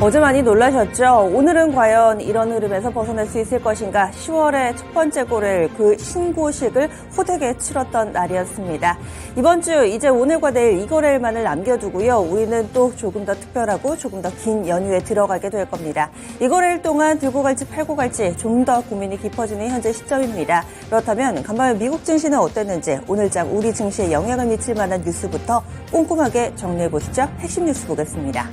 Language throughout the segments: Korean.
어제 많이 놀라셨죠? 오늘은 과연 이런 흐름에서 벗어날 수 있을 것인가? 10월의 첫 번째 고래일 그 신고식을 호되게 치렀던 날이었습니다. 이번 주 이제 오늘과 내일 이 거래일만을 남겨두고요. 우리는 또 조금 더 특별하고 조금 더 긴 연휴에 들어가게 될 겁니다. 이 거래일 동안 들고 갈지 팔고 갈지 좀 더 고민이 깊어지는 현재 시점입니다. 그렇다면 간밤에 미국 증시는 어땠는지 오늘장 우리 증시에 영향을 미칠 만한 뉴스부터 꼼꼼하게 정리해보시죠. 핵심 뉴스 보겠습니다.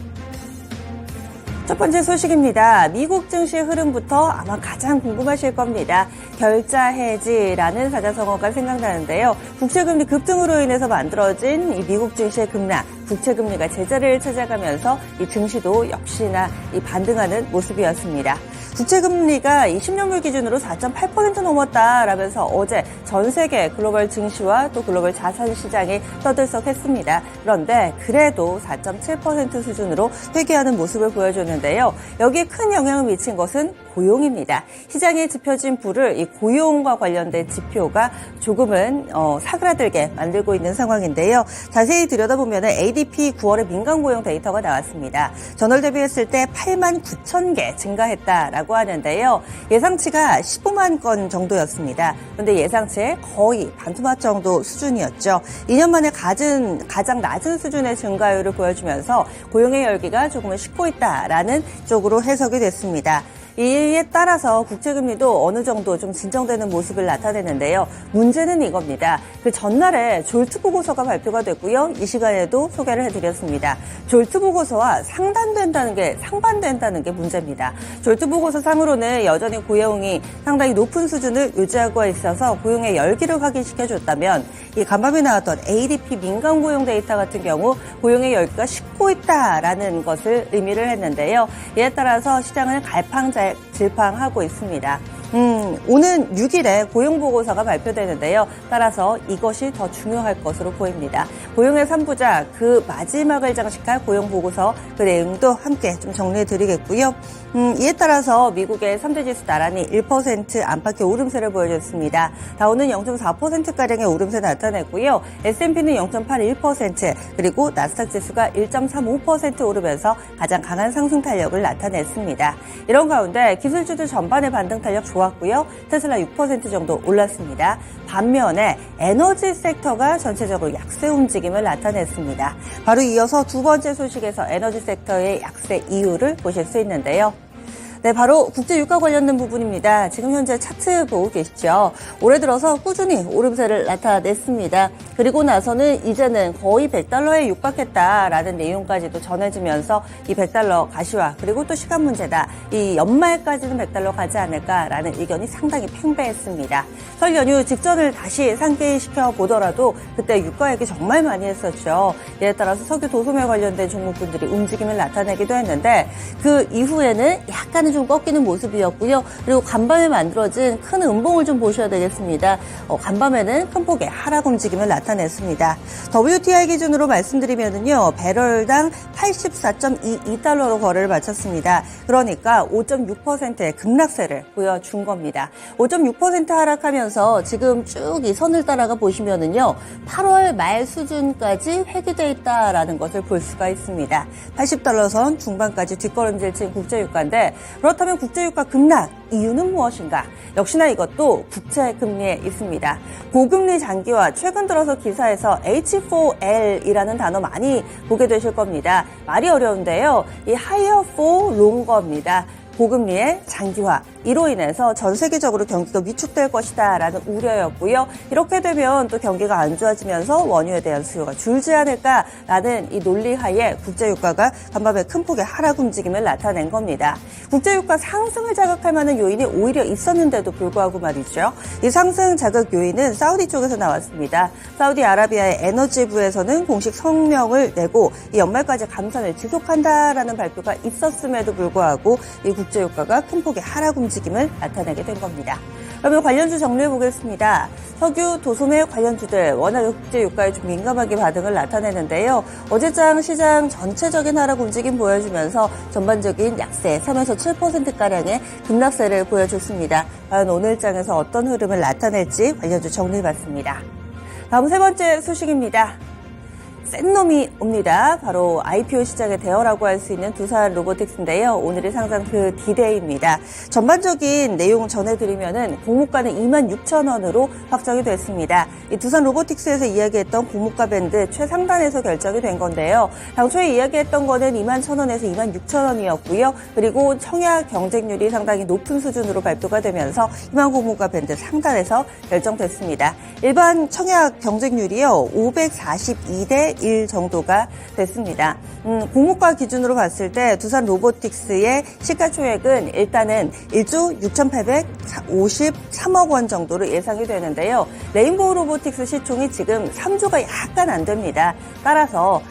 첫 번째 소식입니다. 미국 증시 흐름부터 아마 가장 궁금하실 겁니다. 결자 해지라는 사자성어가 생각나는데요. 국채금리 급등으로 인해서 만들어진 이 미국 증시의 급락, 국채금리가 제자리를 찾아가면서 이 증시도 역시나 이 반등하는 모습이었습니다. 국채금리가 10년물 기준으로 4.8% 넘었다라면서 어제 전 세계 글로벌 증시와 또 글로벌 자산 시장이 떠들썩했습니다. 그런데 그래도 4.7% 수준으로 회귀하는 모습을 보여줬는데요. 여기에 큰 영향을 미친 것은 고용입니다. 시장에 짚혀진 불을 이 고용과 관련된 지표가 조금은 사그라들게 만들고 있는 상황인데요. 자세히 들여다보면 ADP 9월의 민간 고용 데이터가 나왔습니다. 전월 대비했을 때 8만 9천 개 증가했다라고 하는데요. 예상치가 15만 건 정도였습니다. 그런데 예상치의 거의 반토막 정도 수준이었죠. 2년 만에 가장 낮은 수준의 증가율을 보여주면서 고용의 열기가 조금은 식고 있다라는 쪽으로 해석이 됐습니다. 이에 따라서 국채금리도 어느 정도 좀 진정되는 모습을 나타내는데요. 문제는 이겁니다. 그 전날에 졸트 보고서가 발표가 됐고요. 이 시간에도 소개를 해드렸습니다. 졸트 보고서와 상반된다는 게 문제입니다. 졸트 보고서 상으로는 여전히 고용이 상당히 높은 수준을 유지하고 있어서 고용의 열기를 확인시켜줬다면 이 간밤에 나왔던 ADP 민간 고용 데이터 같은 경우 고용의 열기가 식고 있다라는 것을 의미를 했는데요. 이에 따라서 시장은 갈팡질팡하고 있습니다. 오는 6일에 고용보고서가 발표되는데요. 따라서 이것이 더 중요할 것으로 보입니다. 고용의 3부작, 그 마지막을 장식할 고용보고서 그 내용도 함께 좀 정리해드리겠고요. 이에 따라서 미국의 3대 지수 나란히 1% 안팎의 오름세를 보여줬습니다. 다우는 0.4%가량의 오름세 나타냈고요. S&P는 0.81%, 그리고 나스닥 지수가 1.35% 오르면서 가장 강한 상승 탄력을 나타냈습니다. 이런 가운데 기술주들 전반의 반등 탄력 좋았고요. 테슬라 6% 정도 올랐습니다. 반면에 에너지 섹터가 전체적으로 약세 움직임을 나타냈습니다. 바로 이어서 두 번째 소식에서 에너지 섹터의 약세 이유를 보실 수 있는데요. 네, 바로 국제유가 관련된 부분입니다. 지금 현재 차트 보고 계시죠? 올해 들어서 꾸준히 오름세를 나타냈습니다. 그리고 나서는 이제는 거의 100달러에 육박했다라는 내용까지도 전해지면서 이 100달러 가시화, 그리고 또 시간 문제다. 이 연말까지는 100달러 가지 않을까라는 의견이 상당히 팽배했습니다. 설 연휴 직전을 다시 상기시켜 보더라도 그때 유가 얘기 정말 많이 했었죠. 이에 따라서 석유 도소매 관련된 종목군들이 움직임을 나타내기도 했는데 그 이후에는 약간은 좀 꺾이는 모습이었고요. 그리고 간밤에 만들어진 큰 음봉을 좀 보셔야 되겠습니다. 간밤에는 큰 폭의 하락 움직임을 나타냈습니다. WTI 기준으로 말씀드리면은요, 배럴당 84.22달러로 거래를 마쳤습니다. 그러니까 5.6%의 급락세를 보여준 겁니다. 5.6% 하락하면서 지금 쭉 이 선을 따라가 보시면은요, 8월 말 수준까지 회귀돼 있다라는 것을 볼 수가 있습니다. 80달러 선 중반까지 뒷걸음질 친 국제유가인데, 그렇다면 국제유가 급락 이유는 무엇인가? 역시나 이것도 국채금리에 있습니다. 고금리 장기화, 최근 들어서 기사에서 H4L이라는 단어 많이 보게 되실 겁니다. 말이 어려운데요. 이 higher for longer입니다. 고금리의 장기화, 이로 인해서 전 세계적으로 경기가 위축될 것이다라는 우려였고요. 이렇게 되면 또 경기가 안 좋아지면서 원유에 대한 수요가 줄지 않을까라는 이 논리하에 국제유가가 간밤에 큰 폭의 하락 움직임을 나타낸 겁니다. 국제유가 상승을 자극할 만한 요인이 오히려 있었는데도 불구하고 말이죠. 이 상승 자극 요인은 사우디 쪽에서 나왔습니다. 사우디아라비아의 에너지부에서는 공식 성명을 내고 이 연말까지 감산을 지속한다라는 발표가 있었음에도 불구하고 이 국제유가가 큰 폭의 하락 움직임을 나타내게 된 겁니다. 그러면 관련주 정리해 보겠습니다. 석유, 도소매 관련주들 워낙 국제유가에 좀 민감하게 반응을 나타내는데요. 어제장 시장 전체적인 하락 움직임 보여주면서 전반적인 약세 3에서 7%가량의 급락세를 보여줬습니다. 과연 오늘장에서 어떤 흐름을 나타낼지 관련주 정리해봤습니다. 다음 세 번째 소식입니다. 센 놈이 옵니다. 바로 IPO 시장의 대어라고 할 수 있는 두산 로보틱스인데요. 오늘의 상장 그 디데이입니다. 전반적인 내용 전해드리면은 공모가는 26,000원으로 확정이 됐습니다. 이 두산 로보틱스에서 이야기했던 공모가 밴드 최상단에서 결정이 된 건데요. 당초에 이야기했던 거는 21,000원에서 26,000원이었고요. 그리고 청약 경쟁률이 상당히 높은 수준으로 발표가 되면서 희망 공모가 밴드 상단에서 결정됐습니다. 일반 청약 경쟁률이요. 542대 1 정도가 됐습니다. 공모가 기준으로 봤을 때 두산 로보틱스의 시가총액은 일단은 1조 6,853억 원 정도로 예상이 되는데요. 레인보우 로보틱스 시총이 지금 3조가 약간 안 됩니다. 따라서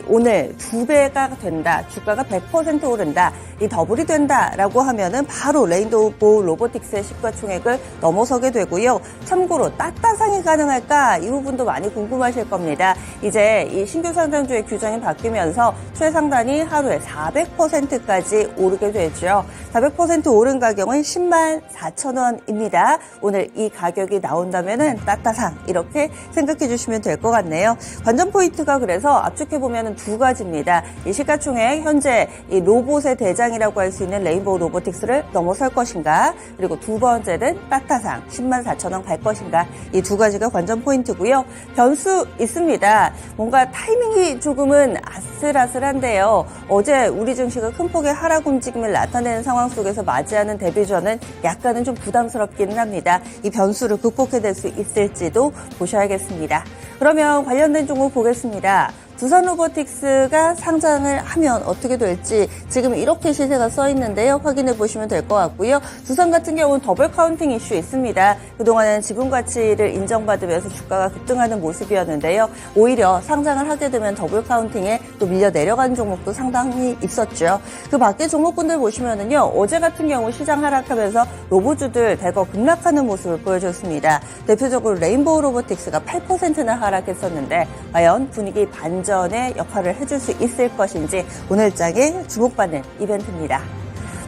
오늘 2배가 된다, 주가가 100% 오른다, 이 더블이 된다라고 하면은 바로 레인보우 로보틱스의 시가총액을 넘어서게 되고요. 참고로 따따상이 가능할까? 이 부분도 많이 궁금하실 겁니다. 이제 이 신규 상장주의 규정이 바뀌면서 최상단이 하루에 400%까지 오르게 되죠. 400% 오른 가격은 104,000원입니다. 오늘 이 가격이 나온다면은 따따상 이렇게 생각해 주시면 될 것 같네요. 관전 포인트가 그래서 압축해보면 두 가지입니다. 이 시가총액 현재 이 로봇의 대장이라고 할 수 있는 레인보우 로보틱스를 넘어설 것인가, 그리고 두 번째는 따따상 104,000원 갈 것인가, 이 두 가지가 관전 포인트고요. 변수 있습니다. 뭔가 타이밍이 조금은 아슬아슬한데요. 어제 우리 증시가 큰 폭의 하락 움직임을 나타내는 상황 속에서 맞이하는 데뷔전은 약간은 좀 부담스럽기는 합니다. 이 변수를 극복해낼 수 있을지도 보셔야겠습니다. 그러면 관련된 종목 보겠습니다. 두산 로보틱스가 상장을 하면 어떻게 될지 지금 이렇게 시세가 써 있는데요. 확인해 보시면 될 것 같고요. 두산 같은 경우는 더블 카운팅 이슈 있습니다. 그동안은 지분 가치를 인정받으면서 주가가 급등하는 모습이었는데요. 오히려 상장을 하게 되면 더블 카운팅에 또 밀려 내려가는 종목도 상당히 있었죠. 그 밖에 종목군들 보시면은요. 어제 같은 경우 시장 하락하면서 로보주들 대거 급락하는 모습을 보여줬습니다. 대표적으로 레인보우 로보틱스가 8%나 하락했었는데 과연 분위기 반전의 역할을 해줄 수 있을 것인지 오늘 장에 주목받는 이벤트입니다.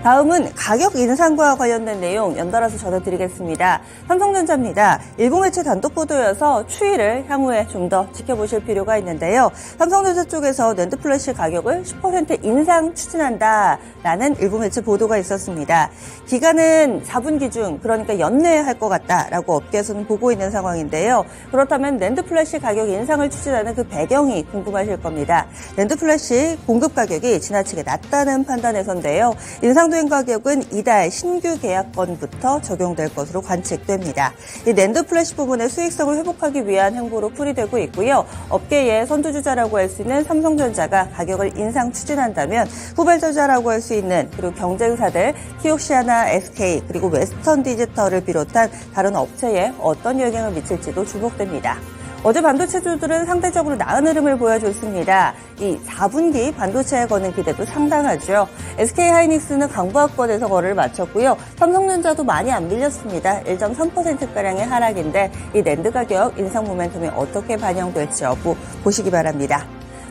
다음은 가격 인상과 관련된 내용 연달아서 전해드리겠습니다. 삼성전자입니다. 일부 매체 단독 보도여서 추이를 향후에 좀 더 지켜보실 필요가 있는데요. 삼성전자 쪽에서 낸드 플래시 가격을 10% 인상 추진한다라는 일부 매체 보도가 있었습니다. 기간은 4분기 중, 그러니까 연내할 것 같다라고 업계에서는 보고 있는 상황인데요. 그렇다면 낸드 플래시 가격 인상을 추진하는 그 배경이 궁금하실 겁니다. 낸드 플래시 공급 가격이 지나치게 낮다는 판단에서인데요. 인상된 가격은 이달 신규 계약건부터 적용될 것으로 관측됩니다. 이 낸드 플래시 부분의 수익성을 회복하기 위한 행보로 풀이되고 있고요. 업계의 선두주자라고 할 수 있는 삼성전자가 가격을 인상 추진한다면 후발주자라고 할 수 있는, 그리고 경쟁사들 키옥시아나, SK, 그리고 웨스턴 디지털을 비롯한 다른 업체에 어떤 영향을 미칠지도 주목됩니다. 어제 반도체주들은 상대적으로 나은 흐름을 보여줬습니다. 이 4분기 반도체에 거는 기대도 상당하죠. SK하이닉스는 강보합권에서 거래를 마쳤고요. 삼성전자도 많이 안 밀렸습니다. 1.3%가량의 하락인데 이 낸드 가격 인상 모멘텀이 어떻게 반영될지 여부 보시기 바랍니다.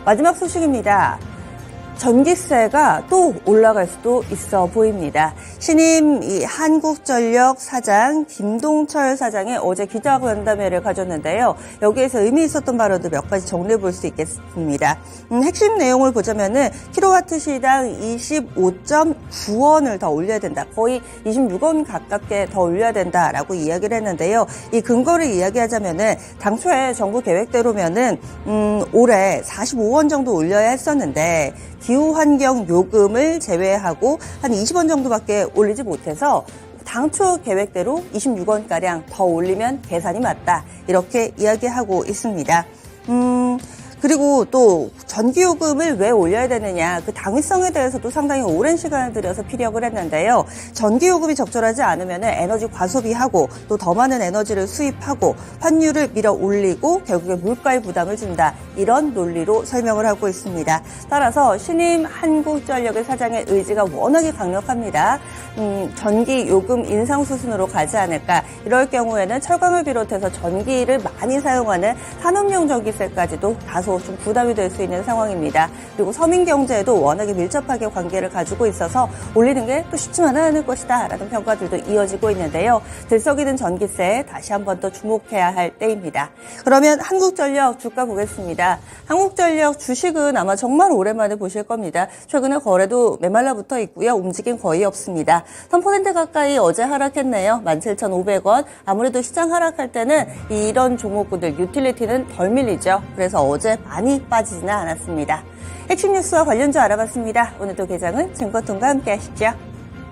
마지막 소식입니다. 전기세가 또 올라갈 수도 있어 보입니다. 신임 이 한국전력 사장 김동철 사장이 어제 기자간담회를 가졌는데요. 여기에서 의미 있었던 발언도 몇 가지 정리해 볼 수 있겠습니다. 핵심 내용을 보자면은 킬로와트 시당 25.9원을 더 올려야 된다. 거의 26원 가깝게 더 올려야 된다라고 이야기를 했는데요. 이 근거를 이야기하자면은 당초에 정부 계획대로면은 올해 45원 정도 올려야 했었는데 기후환경 요금을 제외하고 한 20원 정도밖에 올리지 못해서 당초 계획대로 26원가량 더 올리면 계산이 맞다, 이렇게 이야기하고 있습니다. 그리고 또 전기요금을 왜 올려야 되느냐, 그 당위성에 대해서도 상당히 오랜 시간을 들여서 피력을 했는데요. 전기요금이 적절하지 않으면 에너지 과소비하고 또 더 많은 에너지를 수입하고 환율을 밀어 올리고 결국에 물가의 부담을 준다, 이런 논리로 설명을 하고 있습니다. 따라서 신임 한국전력의 사장의 의지가 워낙에 강력합니다. 전기요금 인상 수순으로 가지 않을까. 이럴 경우에는 철강을 비롯해서 전기를 많이 사용하는 산업용 전기세까지도 다소 다소 좀 부담이 될 수 있는 상황입니다. 그리고 서민경제에도 워낙에 밀접하게 관계를 가지고 있어서 올리는 게 또 쉽지만은 않을 것이다 라는 평가들도 이어지고 있는데요. 들썩이는 전기세 다시 한번 더 주목해야 할 때입니다. 그러면 한국전력 주가 보겠습니다. 한국전력 주식은 아마 정말 오랜만에 보실 겁니다. 최근에 거래도 메말라 붙어 있고요. 움직임 거의 없습니다. 3% 가까이 어제 하락했네요. 17,500원. 아무래도 시장 하락할 때는 이런 종목군들 유틸리티는 덜 밀리죠. 그래서 어제 많이 빠지지는 않았습니다. 핵심 뉴스와 관련주 알아봤습니다. 오늘도 개장은 증권통과 함께 하시죠.